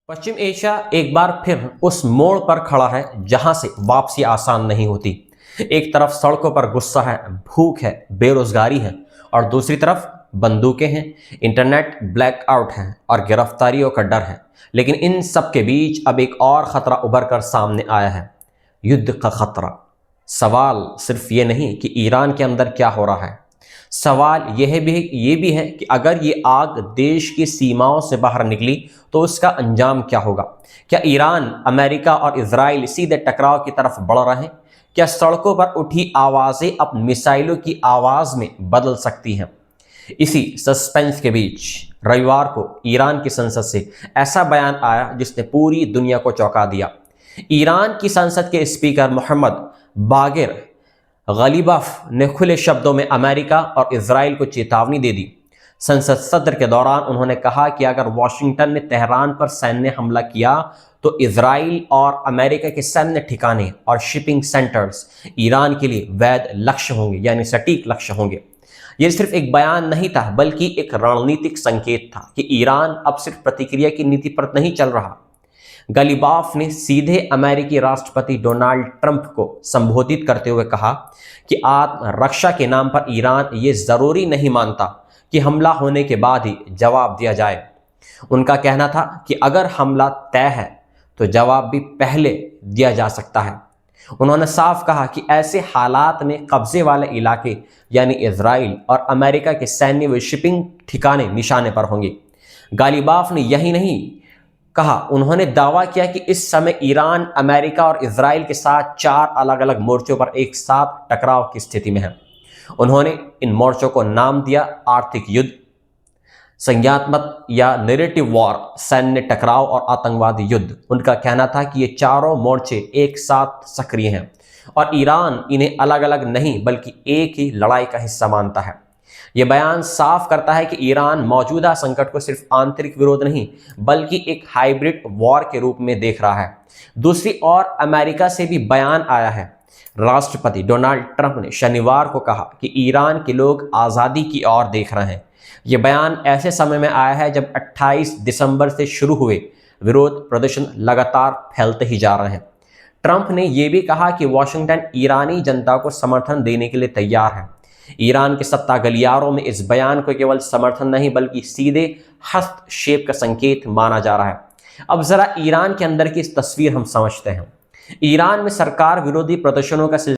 पश्चिम Asia एक बार फिर उस मोड़ पर खड़ा है जहां से वापसी आसान नहीं होती। एक तरफ सड़कों पर गुस्सा है, भूख है, बेरोजगारी है और दूसरी तरफ बंदूकें हैं, इंटरनेट ब्लैकआउट है और गिरफ्तारियों का डर है। लेकिन इन सब के बीच अब एक और खतरा उभर कर सामने आया है, युद्ध का खतरा। सवाल सिर्फ ये नहीं कि ईरान के अंदर क्या हो रहा है, सवाल ये भी है कि अगर ये आग देश की सीमाओं से बाहर निकली तो उसका अंजाम क्या होगा। क्या ईरान, अमेरिका और इजराइल सीधे टकराव की तरफ बढ़ रहे हैं? क्या सड़कों पर उठी आवाजें अब मिसाइलों की आवाज में बदल सकती हैं? इसी सस्पेंस के बीच रविवार को ईरान की संसद से ऐसा बयान आया जिसने पूरी दुनिया को चौंका दिया। ईरान की संसद के स्पीकर मोहम्मद बागिर गलीबाफ ने खुले शब्दों में अमेरिका और इजराइल को चेतावनी दे दी। संसद सत्र के दौरान उन्होंने कहा कि अगर वॉशिंगटन ने तेहरान पर सैन्य हमला किया तो इजराइल और अमेरिका के सैन्य ठिकाने और शिपिंग सेंटर्स ईरान के लिए वैध लक्ष्य होंगे, यानी सटीक लक्ष्य होंगे। यह सिर्फ एक बयान नहीं था बल्कि एक रणनीतिक संकेत था कि ईरान अब सिर्फ प्रतिक्रिया की नीति पर नहीं चल रहा। गलीबाफ ने सीधे अमेरिकी राष्ट्रपति डोनाल्ड ट्रंप को संबोधित करते हुए कहा कि आत्मरक्षा के नाम पर ईरान ये जरूरी नहीं मानता कि हमला होने के बाद ही जवाब दिया जाए। उनका कहना था कि अगर हमला तय है तो जवाब भी पहले दिया जा सकता है। उन्होंने साफ कहा कि ऐसे हालात में कब्जे वाले इलाके यानी इजराइल और अमेरिका के सैन्य व शिपिंग ठिकाने निशाने पर होंगे। गलीबाफ ने यही नहीं कहा, उन्होंने दावा किया कि इस समय ईरान, अमेरिका और इजराइल के साथ 4 अलग अलग मोर्चों पर एक साथ टकराव की स्थिति में है। उन्होंने इन मोर्चों को नाम दिया आर्थिक युद्ध, संज्ञात्मक या नैरेटिव वॉर, सैन्य टकराव और आतंकवादी युद्ध। उनका कहना था कि ये चारों मोर्चे एक साथ सक्रिय हैं और ईरान इन्हें अलग अलग नहीं बल्कि एक ही लड़ाई का हिस्सा मानता है। यह बयान साफ करता है कि ईरान मौजूदा संकट को सिर्फ आंतरिक विरोध नहीं बल्कि एक हाइब्रिड वॉर के रूप में देख रहा है। दूसरी ओर अमेरिका से भी बयान आया है। राष्ट्रपति डोनाल्ड ट्रंप ने शनिवार को कहा कि ईरान के लोग आज़ादी की ओर देख रहे हैं। यह बयान ऐसे समय में आया है जब 28 दिसंबर से शुरू हुए विरोध प्रदर्शन लगातार फैलते ही जा रहे हैं। ट्रंप ने यह भी कहा कि वॉशिंगटन ईरानी जनता को समर्थन देने के लिए तैयार है। ईरान के सत्ता गलियारों में इस बयान को केवल समर्थन नहीं बल्कि सीधे हस्तक्षेप का संकेत माना जा रहा है। अब जरा ईरान के अंदर की इस तस्वीर हम समझते हैं। ईरान में सरकार विरोधी प्रदर्शनों का